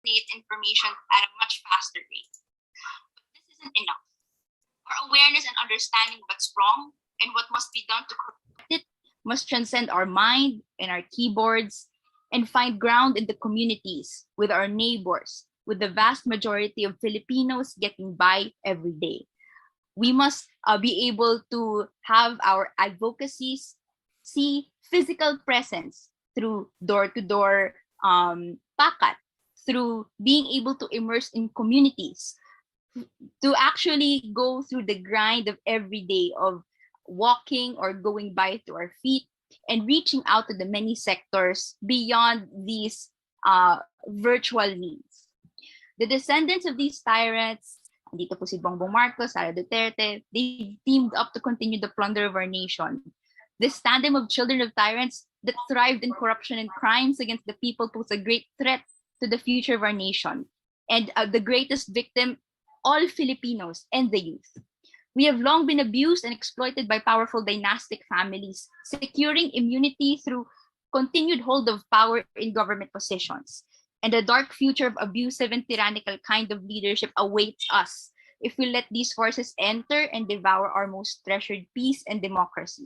disseminate information at a much faster rate. But this isn't enough. Our awareness and understanding what's wrong and what must be done to correct it must transcend our mind and our keyboards and find ground in the communities, with our neighbors, with the vast majority of Filipinos getting by every day. We must be able to have our advocacies see physical presence through door-to-door pakat, through being able to immerse in communities, to actually go through the grind of every day of walking or going by to our feet and reaching out to the many sectors beyond these virtual needs. The descendants of these tyrants, dito po si Bongbong Marcos, Sara Duterte, they teamed up to continue the plunder of our nation. This tandem of children of tyrants that thrived in corruption and crimes against the people pose a great threat to the future of our nation. And the greatest victim, all Filipinos and the youth. We have long been abused and exploited by powerful dynastic families, securing immunity through continued hold of power in government positions. And a dark future of abusive and tyrannical kind of leadership awaits us if we let these forces enter and devour our most treasured peace and democracy.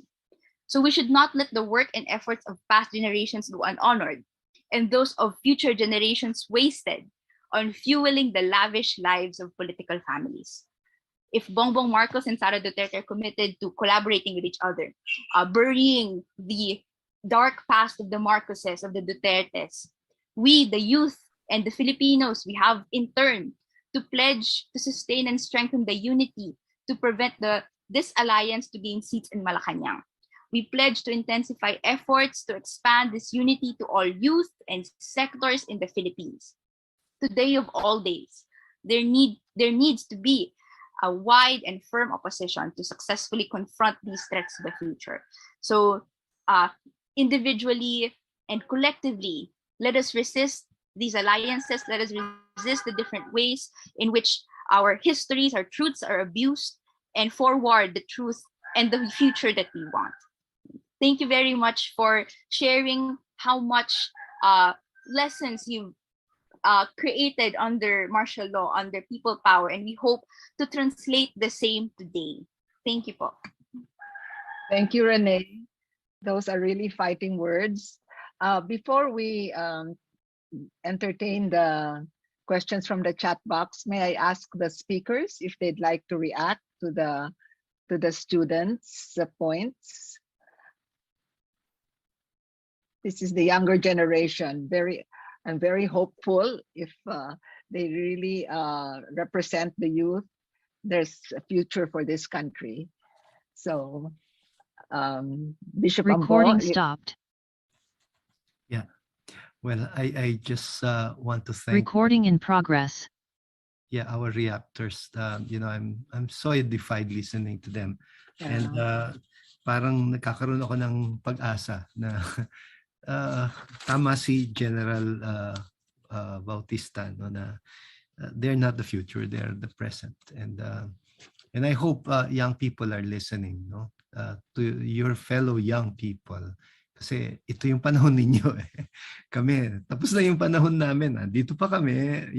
So we should not let the work and efforts of past generations go unhonored, and those of future generations wasted on fueling the lavish lives of political families. If Bongbong Marcos and Sara Duterte are committed to collaborating with each other, burying the dark past of the Marcoses, of the Dutertes, we, the youth and the Filipinos, we have in turn to pledge to sustain and strengthen the unity to prevent this alliance to gain seats in Malacanang. We pledge to intensify efforts to expand this unity to all youth and sectors in the Philippines. Today of all days, there needs to be a wide and firm opposition to successfully confront these threats to the future. So individually and collectively, let us resist these alliances. Let us resist the different ways in which our histories, our truths are abused, and forward the truth and the future that we want. Thank you very much for sharing how much lessons you've created under martial law, under people power, and we hope to translate the same today. Thank you po. Thank you, Renee. Those are really fighting words. Before we entertain the questions from the chat box, may I ask the speakers if they'd like to react to the students' points? This is the younger generation. I'm very hopeful if they really represent the youth. There's a future for this country. So, Bishop Recording Ambo, stopped. Yeah. Well, I just want to thank. Recording in progress. Yeah, our reactors. I'm so edified listening to them, and parang nagkakaroon ako ng pag-asa na tama si General Bautista, no, na they're not the future, they're the present, and I hope young people are listening, no, to your fellow young people. Kasi ito yung panahon ninyo eh. Kami, tapos na yung panahon namin. Dito pa kami,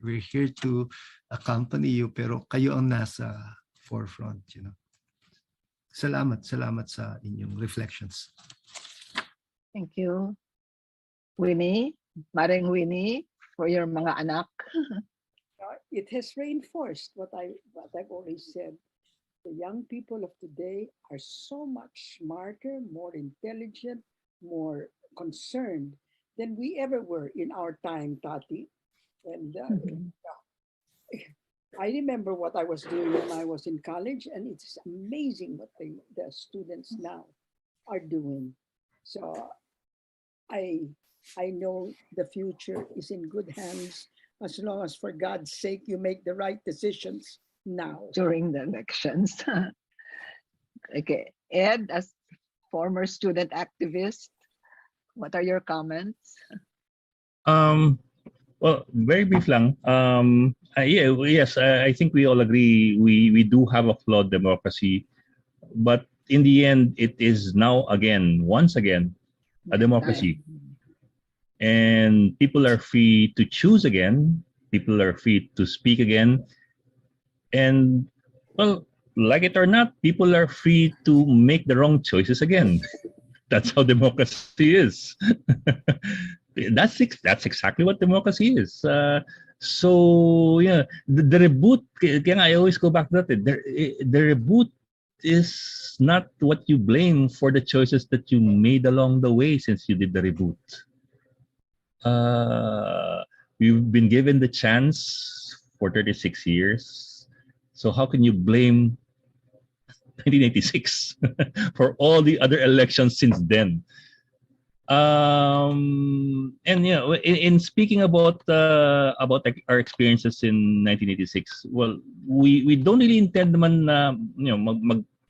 we're here to accompany you, pero kayo ang nasa forefront, Salamat sa inyong reflections. thank you. Winnie, Maring Winnie, for your mga anak. It has reinforced what I've always said. The young people of today are so much smarter, more intelligent, more concerned than we ever were in our time, Tati. And I remember what I was doing when I was in college, and it's amazing what the students now are doing. So I know the future is in good hands as long as, for God's sake, you make the right decisions now. During the elections. Okay, Ed, as former student activist, what are your comments? Well, very brief lang. Yes, I think we all agree we do have a flawed democracy, but in the end, it is now once again, a democracy. and people are free to choose again. People are free to speak again. And, well, like it or not, people are free to make the wrong choices again. That's how democracy is. That's exactly what democracy is. So yeah, the reboot. Kaya nga, I always go back to that. The reboot is not what you blame for the choices that you made along the way since you did the reboot. We've been given the chance for 36 years. So how can you blame 1986 for all the other elections since then? And in speaking about like our experiences in 1986, well, we don't really intend naman na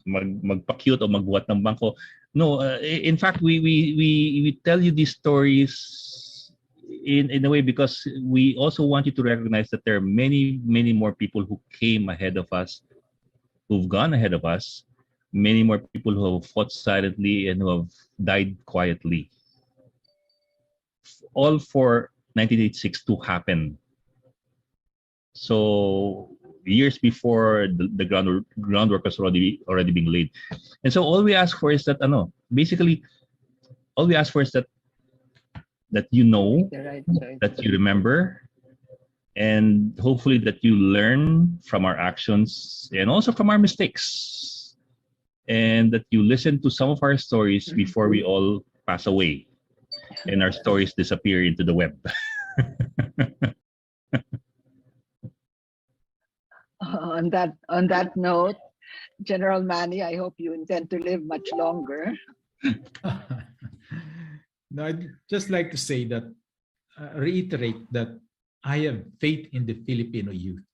magpa-cute o magbuhat ng bangko. No, in fact, we tell you these stories in a way because we also want you to recognize that there are many more people who came ahead of us, who've gone ahead of us, many more people who have fought silently and who have died quietly, all for 1986 to happen. So years before the groundwork was already being laid. And so all we ask for is that basically all we ask for is that you know, that you remember, and hopefully that you learn from our actions and also from our mistakes, and that you listen to some of our stories before we all pass away and our stories disappear into the web. On that note, General Manny, I hope you intend to live much longer. No, I'd just like to say that, reiterate that I have faith in the Filipino youth.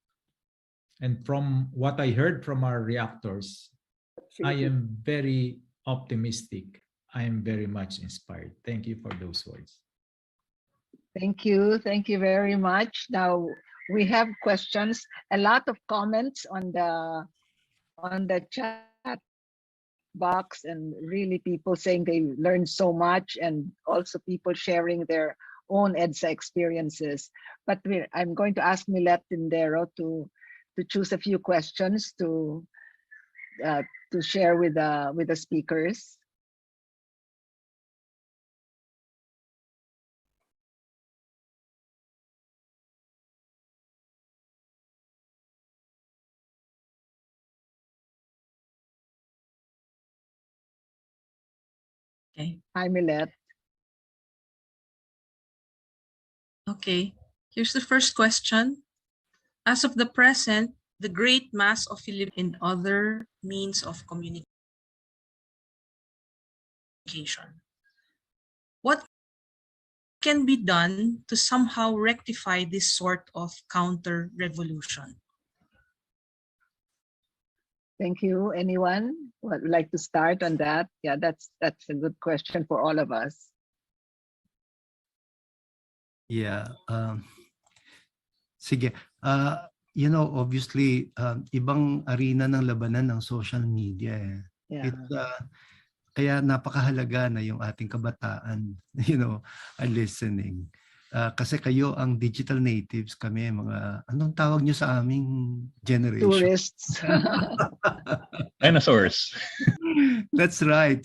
And from what I heard from our reactors, I am very optimistic. I am very much inspired. Thank you for those words. Thank you. Thank you very much. Now we have questions, a lot of comments on the chat box, and really people saying they learned so much, and also people sharing their own Edsa experiences. But I'm going to ask Milet Tindero to choose a few questions to share with the speakers. Okay. Hi, Milet. Okay. Here's the first question. As of the present, the great mass of Filipinos in other means of communication. What can be done to somehow rectify this sort of counter-revolution? Thank you. Anyone would like to start on that? Yeah, that's a good question for all of us. Yeah. Sige. Obviously, ibang arena ng labanan ng social media. Yeah. It's, kaya napakahalaga na yung ating kabataan, are listening. Kasi kayo ang digital natives, kami mga, anong tawag nyo sa aming generation? Tourists. Dinosaurs. That's right,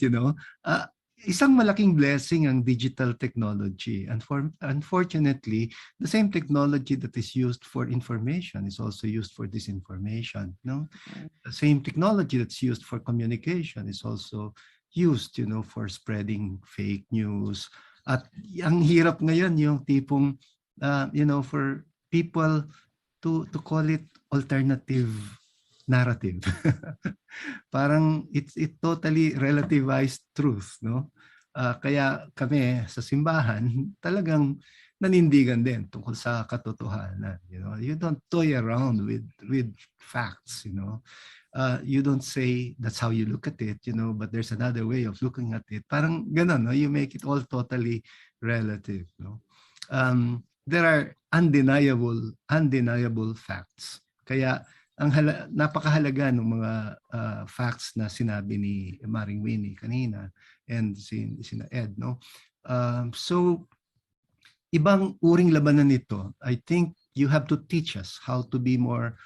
isang malaking blessing ang digital technology. And unfortunately, the same technology that is used for information is also used for disinformation. No? The same technology that's used for communication is also used, for spreading fake news. At ang hirap ngayon yung tipong, for people to call it alternative narrative. Parang it totally relativized truth, no? Kaya kami sa simbahan talagang nanindigan din tungkol sa katotohanan. You don't toy around with facts. You don't say that's how you look at it, but there's another way of looking at it. Parang ganun, no? You make it all totally relative. No? There are undeniable facts. Kaya ang napakahalaga ng mga facts na sinabi ni Maring Winnie kanina and sina Ed, no? So ibang uring labanan nito. I think you have to teach us how to be more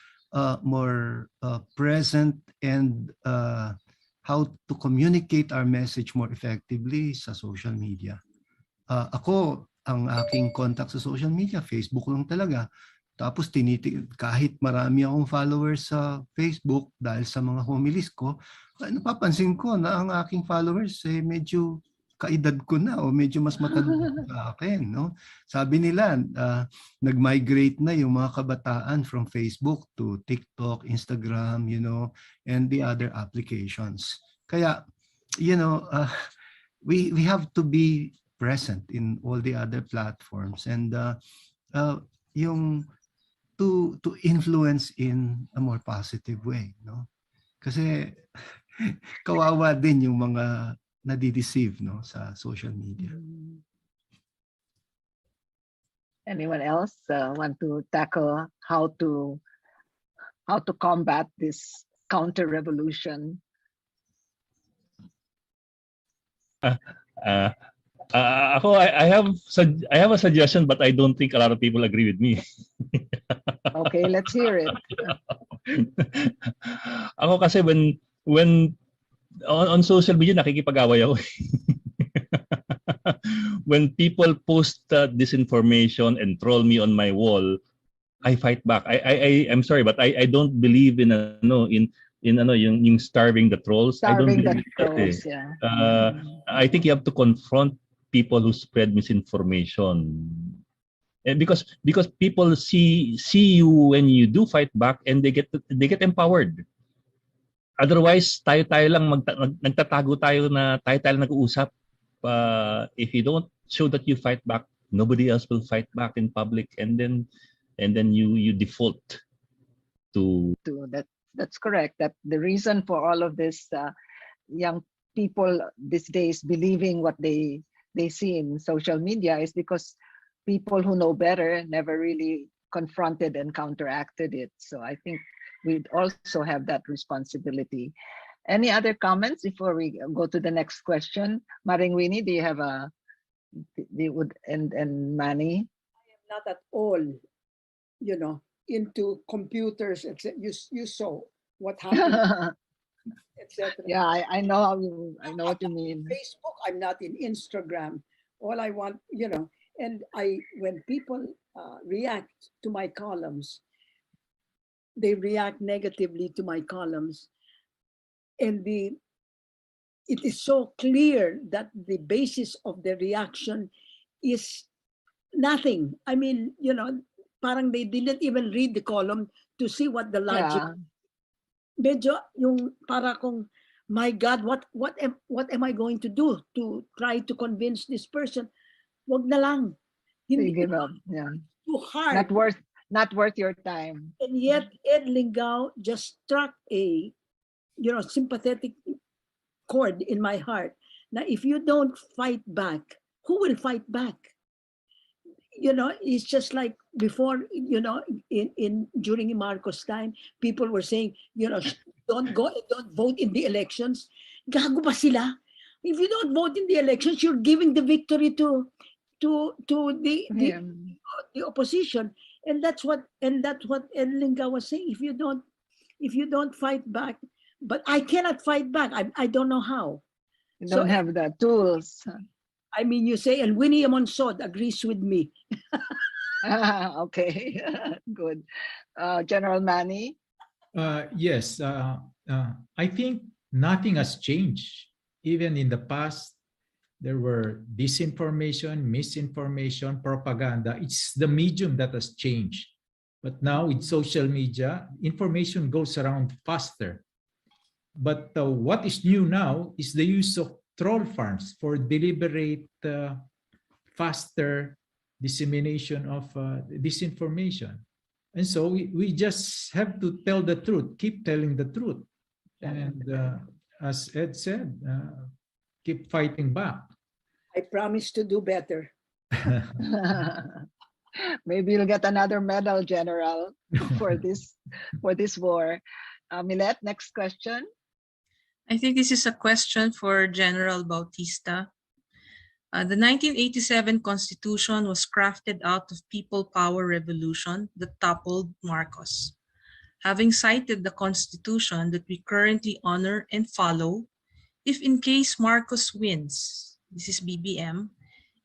present and how to communicate our message more effectively sa social media. Ako, ang aking contact sa social media, Facebook lang talaga. Tapos kahit marami akong followers sa Facebook dahil sa mga homilies ko, napapansin ko na ang aking followers medyo kaedad ko na o medyo mas matanda sa akin, no? Sabi nila, nag-migrate na yung mga kabataan from Facebook to TikTok, Instagram, and the other applications. Kaya, we have to be present in all the other platforms and yung to influence in a more positive way, no? Kasi kawawa din yung mga nadideceive, no, sa social media. Anyone else want to tackle how to combat this counter revolution? Ako, I have a suggestion, but I don't think a lot of people agree with me. Okay, let's hear it. Ako kasi when on social media, nakikipag-away ako. When people post disinformation and troll me on my wall, I fight back. I'm sorry, but I don't believe in yung starving the trolls. Starving I don't the trolls, yeah. I think you have to confront people who spread misinformation. And because people see you when you do fight back, and they get empowered. Otherwise, tayo lang nagtatago tayo na tayo nag-uusap. If you don't show that you fight back, nobody else will fight back in public, and then you default to that's correct. That the reason for all of this young people these days believing what they see in social media is because people who know better never really confronted and counteracted it. So I think we also have that responsibility. Any other comments before we go to the next question? Maring Winnie, do you have and Manny? I am not at all, into computers. You saw what happened, etc. Yeah, I know what you mean. Facebook, I'm not in Instagram. All I want, and when people react to my columns, they react negatively to my columns, and it is so clear that the basis of the reaction is nothing. I mean, parang they didn't even read the column to see what the logic. Yeah. Medyo yung para kung, my God, what am I going to do to try to convince this person? Wag na lang. Hindi, give up. Yeah. Too hard. Not worth your time. And yet, Ed Lingao just struck a, sympathetic chord in my heart. Now, if you don't fight back, who will fight back? It's just like before, during Marcos' time, people were saying, don't vote in the elections. Gago ba sila? If you don't vote in the elections, you're giving the victory to the opposition. And that's what Ed Lingao was saying. If you don't fight back, but I cannot fight back. I don't know how. You don't have the tools. I mean, you say, and Winnie Amonsod agrees with me. Okay, good. General Manny? Yes, I think nothing has changed. Even in the past, there were disinformation, misinformation, propaganda. It's the medium that has changed. But now with social media, information goes around faster. But what is new now is the use of troll farms for deliberate, faster dissemination of disinformation. And so we just have to tell the truth, keep telling the truth. And as Ed said, keep fighting back. I promise to do better. Maybe you'll get another medal, General, for this war. Millet, next question. I think this is a question for General Bautista. The 1987 Constitution was crafted out of people power revolution that toppled Marcos. Having cited the Constitution that we currently honor and follow, if in case Marcos wins, this is BBM,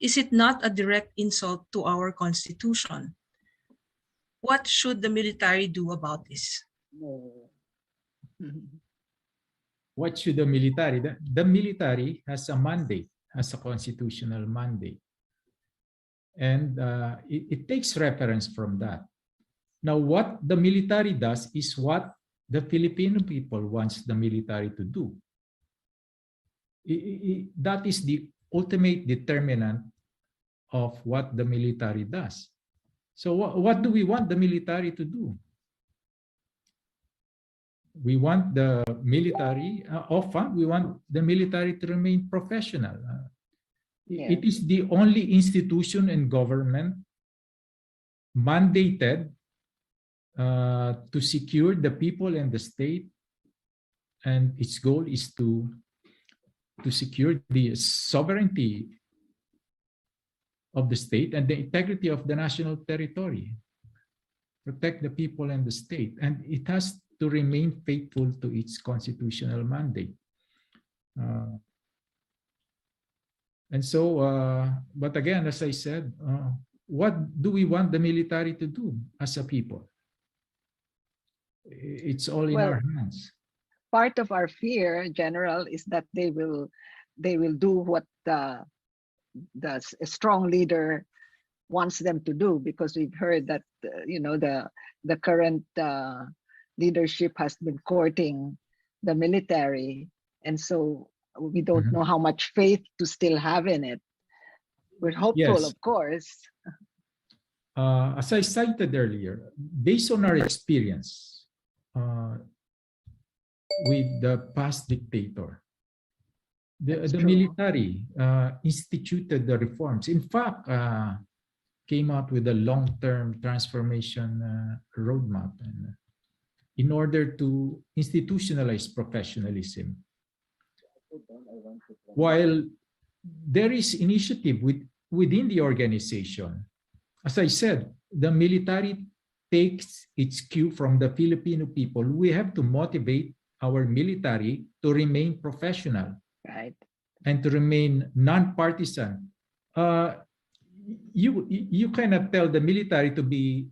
is it not a direct insult to our Constitution? What should the military do about this? No. What should the military? The military has a mandate, has a constitutional mandate. And it takes reference from that. Now, what the military does is what the Filipino people wants the military to do. That is the ultimate determinant of what the military does. So what do we want the military to do? We want the military, often we want the military to remain professional. It is the only institution in government mandated to secure the people and the state, and its goal is to secure the sovereignty of the state and the integrity of the national territory, protect the people and the state, and it has to remain faithful to its constitutional mandate. And so, but again, as I said, what do we want the military to do as a people? It's all in our hands. Part of our fear, General, is that they will do what the strong leader wants them to do, because we've heard that the current leadership has been courting the military, and so we don't know how much faith to still have in it. We're hopeful, Yes. of course. As I cited earlier, based on our experience with the past dictator, the military instituted the reforms. In fact, came out with a long-term transformation roadmap, and in order to institutionalize professionalism. While there is initiative within the organization, as I said, the military takes its cue from the Filipino people. We have to motivate our military to remain professional, Right. and to remain non-partisan. You cannot tell the military to be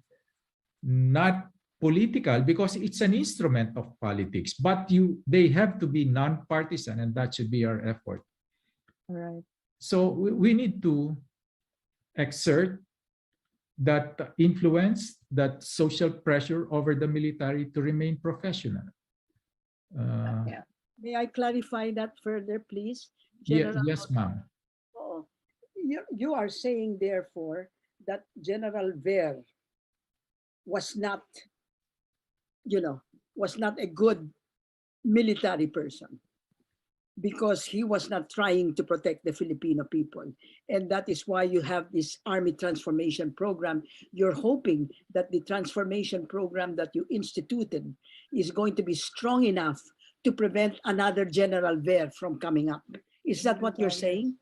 not political because it's an instrument of politics, but they have to be non-partisan, and that should be our effort. All right. So we need to exert that influence, that social pressure over the military to remain professional. Yeah. May I clarify that further, please? Yes, ma'am. Oh, you are saying, therefore, that General Ver was not, was not a good military person, because he was not trying to protect the Filipino people. And that is why you have this army transformation program. You're hoping that the transformation program that you instituted is going to be strong enough to prevent another General Ver from coming up. Is that what you're saying?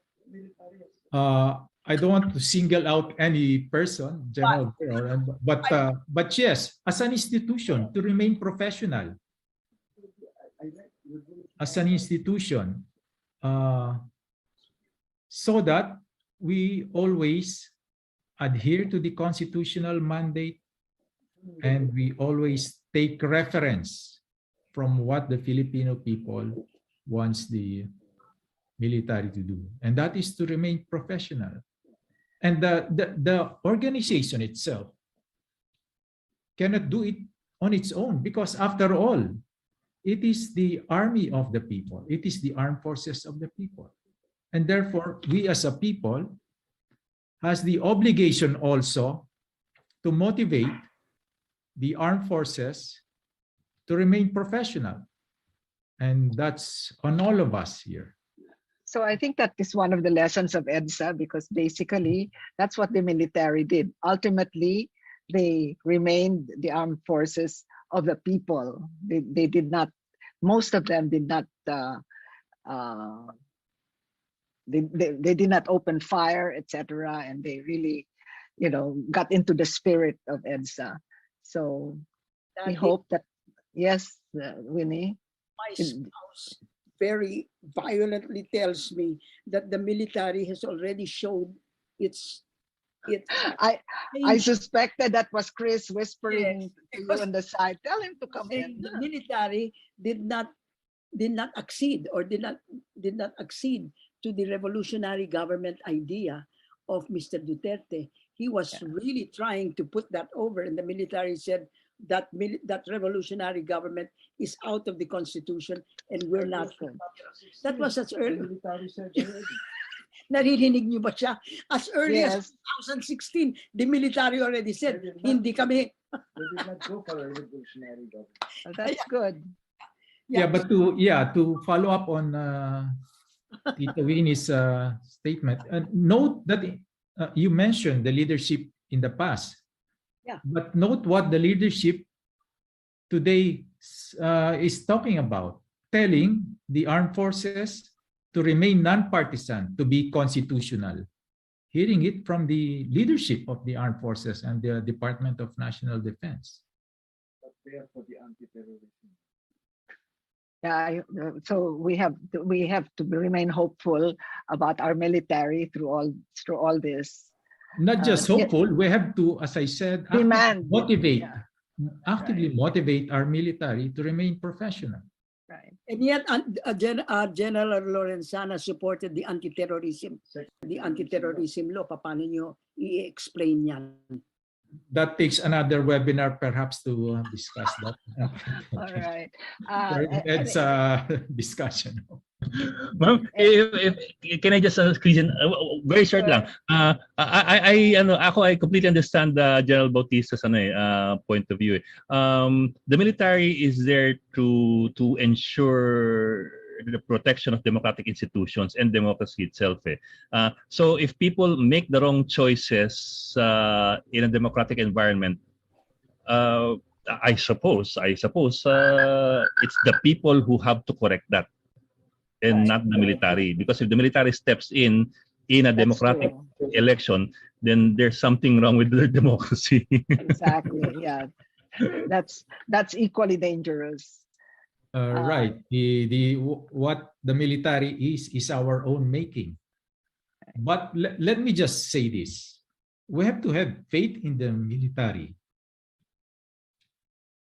I don't want to single out any person, General, but yes, as an institution, to remain professional, as an institution, so that we always adhere to the constitutional mandate, and we always take reference from what the Filipino people wants the military to do, and that is to remain professional. And the organization itself cannot do it on its own, because after all, it is the army of the people. It is the armed forces of the people. And therefore, we as a people has the obligation also to motivate the armed forces to remain professional. And that's on all of us here. So I think that is one of the lessons of Edsa, because basically that's what the military did. Ultimately, they remained the armed forces of the people. They did not, most of them did not they did not open fire, etc., and they really, got into the spirit of EDSA. So we hope that, yes, Winnie. My spouse very violently tells me that the military has already showed its I suspected that was Chris whispering to you because on the side. Tell him to come in. the military did not accede or did not accede to the revolutionary government idea of Mr. Duterte. He was really trying to put that over, and the military said that that revolutionary government is out of the constitution, and we're not. That was as early. Naririnig niyo ba siya? As early as 2016, the military already said, hindi kami. That's good. Yeah, but to follow up on Tita Winnie's statement, note that you mentioned the leadership in the past. Yeah. But note what the leadership today is talking about, telling the armed forces to remain non-partisan, to be constitutional. Hearing it from the leadership of the armed forces and the Department of National Defense. But they are for the anti-terrorism. Yeah, so we have to remain hopeful about our military through all this. Not just hopeful, we have to, as I said, Demand. actively motivate our military to remain professional. Right. And yet, General Lorenzana supported the anti-terrorism law. Paano nyo i-explain yan? That takes another webinar, perhaps, to discuss that. All right. It's a discussion. Ma'am, can I just squeeze in very short lang? I completely understand General Bautista's point of view. The military is there to ensure the protection of democratic institutions and democracy itself. So if people make the wrong choices in a democratic environment, I suppose it's the people who have to correct that, and not the military. Because if the military steps in a democratic election, then there's something wrong with their democracy. Exactly. Yeah, that's equally dangerous. Right. What the military is our own making. But let me just say this: we have to have faith in the military.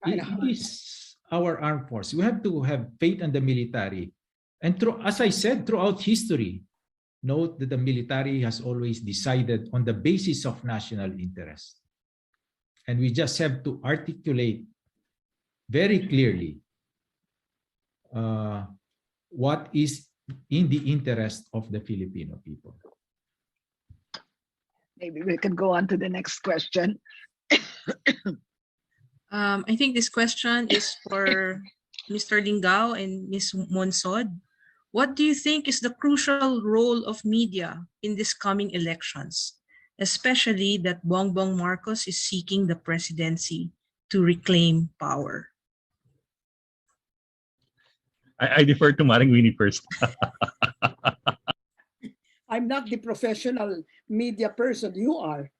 It is our armed force. We have to have faith in the military. And as I said, throughout history, note that the military has always decided on the basis of national interest. And we just have to articulate very clearly what is in the interest of the Filipino people. Maybe we can go on to the next question. I think this question is for Mr. Lingao and Ms. Monsod. What do you think is the crucial role of media in this coming elections, especially that Bongbong Marcos is seeking the presidency to reclaim power? I defer to Maring Winnie first. I'm not the professional media person. You are.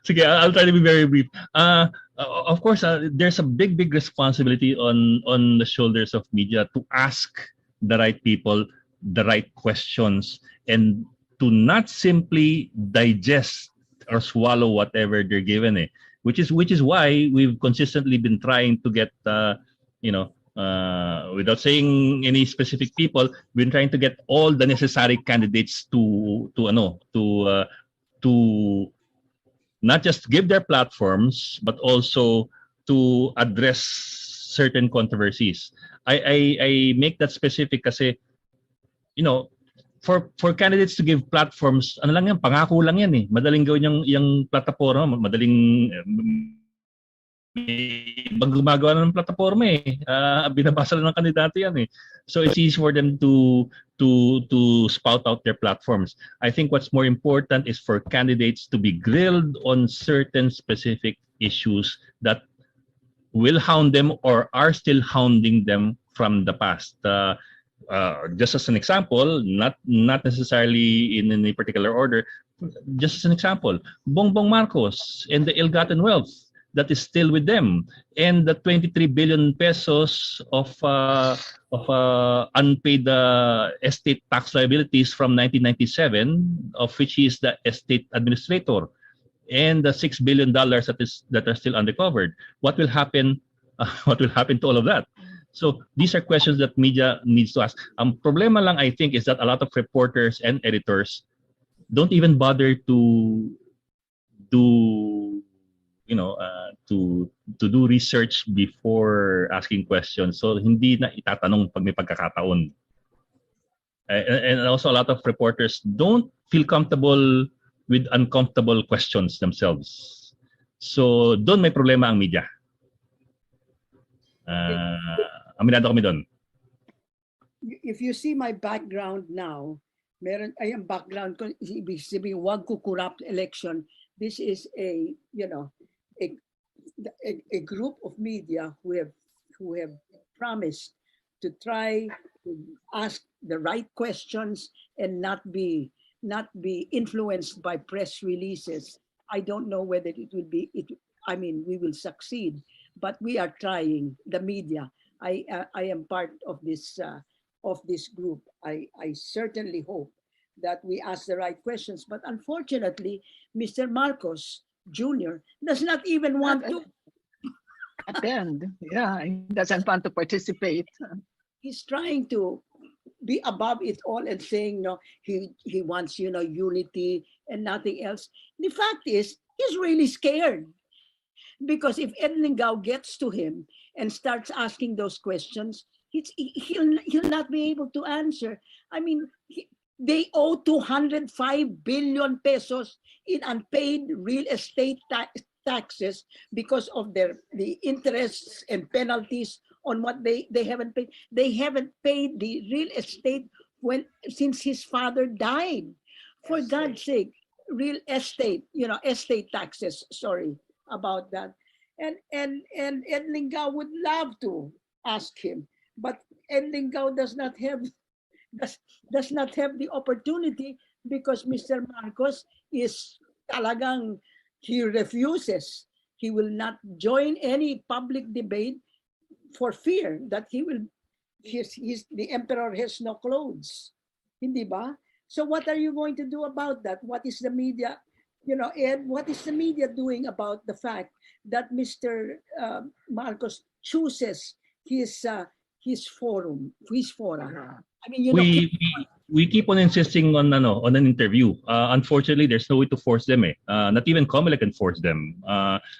Sige, I'll try to be very brief. Of course, there's a big responsibility on the shoulders of media to ask the right people the right questions and to not simply digest or swallow whatever they're given. Which is why we've consistently been trying to get without saying any specific people, we've been trying to get all the necessary candidates to not just give their platforms, but also to address certain controversies. I make that specific kasi, for candidates to give platforms, ano lang yan, pangako lang yan eh. Madaling gawin yung plataforma, madaling ibang gumagawa ng plataforma eh. Binabasa lang ng kandidato yan eh. So it's easy for them to spout out their platforms. I think what's more important is for candidates to be grilled on certain specific issues that will hound them or are still hounding them from the past. just as an example, not necessarily in any particular order, just as an example, Bongbong Marcos and the ill-gotten wealth that is still with them, and the 23 billion pesos of unpaid estate tax liabilities from 1997, of which he is the estate administrator, and the $6 billion that are still unrecovered. What will happen? What will happen to all of that? So these are questions that media needs to ask. Problema lang, I think, is that a lot of reporters and editors don't even bother to do, to do research before asking questions. So hindi na itatanong pag may pagkakataon. And also a lot of reporters don't feel comfortable with uncomfortable questions themselves. So doon may problema ang media. Aminado kami doon. If you see my background now, ay ang background ko, ibig sabihin, wag ko corrupt election. This is a group of media who have promised to try to ask the right questions and not be influenced by press releases. I don't know whether it will be we will succeed, but we are trying. The media. I am part of this group. I certainly hope that we ask the right questions. But unfortunately, Mr. Marcos Jr. does not even want to attend. Yeah, he doesn't want to participate. He's trying to be above it all and saying he wants unity and nothing else. The fact is, he's really scared. Because if Ed Lingao gets to him and starts asking those questions, he'll not be able to answer. I mean, they owe 205 billion pesos in unpaid real estate taxes because of the interests and penalties on what they haven't paid. They haven't paid the real estate since his father died. For God's sake, real estate, estate taxes. Sorry about that. And Ed Lingao would love to ask him, but Ed Lingao does not have the opportunity because Mr. Marcos is talagang, he refuses. He will not join any public debate for fear that the emperor has no clothes. Hindi ba? So what are you going to do about that? What is the media, Ed, what is the media doing about the fact that Mr. Marcos chooses his forum, his fora? I mean, we keep on insisting on an interview. Unfortunately, there's no way to force them. Not even Comelec can force them.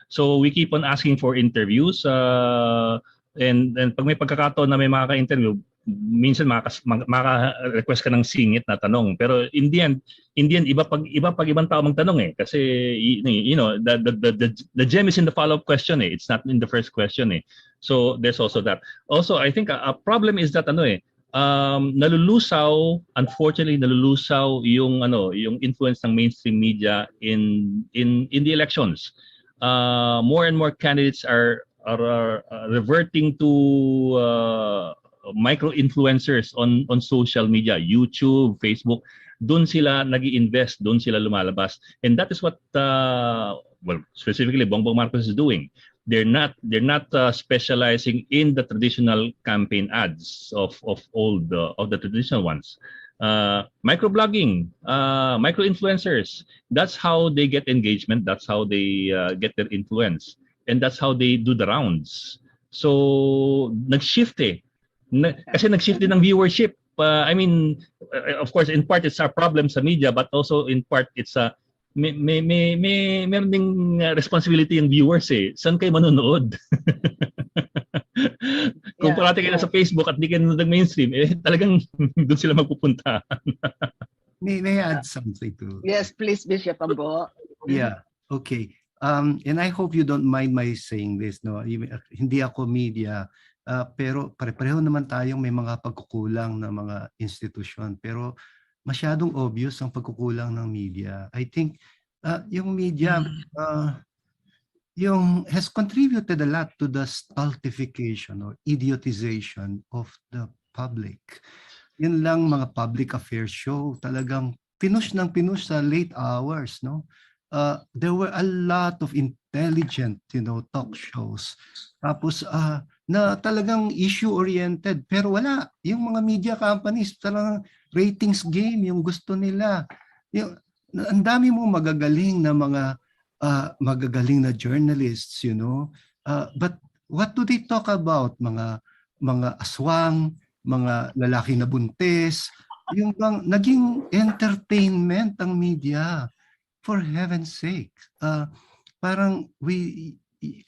So we keep on asking for interviews. And pag may pagkakataon na may makaka-interview, minsan maka-request ka ng singit na tanong. Pero in the end, iba pag ibang tao magtanong kasi the gem is in the follow-up question. It's not in the first question. So there's also that. Also, I think a problem is that unfortunately nalulusaw yung influence ng mainstream media in the elections. More and more candidates are reverting to micro-influencers on social media, YouTube, Facebook. Doon sila nag-i-invest, doon sila lumalabas. And that is what specifically Bongbong Marcos is doing. They're not specializing in the traditional campaign ads of the traditional ones. Microblogging, micro-influencers, that's how they get engagement, that's how they get their influence, and that's how they do the rounds. So nag-shift kasi nag-shift din ng viewership. Of course, in part it's a problem sa media, but also in part it's meron ding responsibility yung viewers. Saan kayo manonood? Kung parati kayo sa Facebook at di kayo nanonood ng mainstream, talagang doon sila magpupunta. May I add something to? Yes, please, Bishop Ambo. Yeah, okay. And I hope you don't mind my saying this. Hindi ako media, pero pare-pareho naman tayong may mga pagkukulang ng mga institusyon. Pero masyadong obvious ang pagkukulang ng media. I think yung media has contributed a lot to the stultification or idiotization of the public. Yun lang mga public affairs show. Talagang pinush sa late hours, no? There were a lot of intelligent, talk shows. Tapos na talagang issue-oriented. Pero wala. Yung mga media companies, talagang ratings game yung gusto nila. Ang dami mo magagaling na journalists, but what do they talk about? Mga aswang, mga lalaki na buntis, yung bang naging entertainment ang media, for heaven's sake. Parang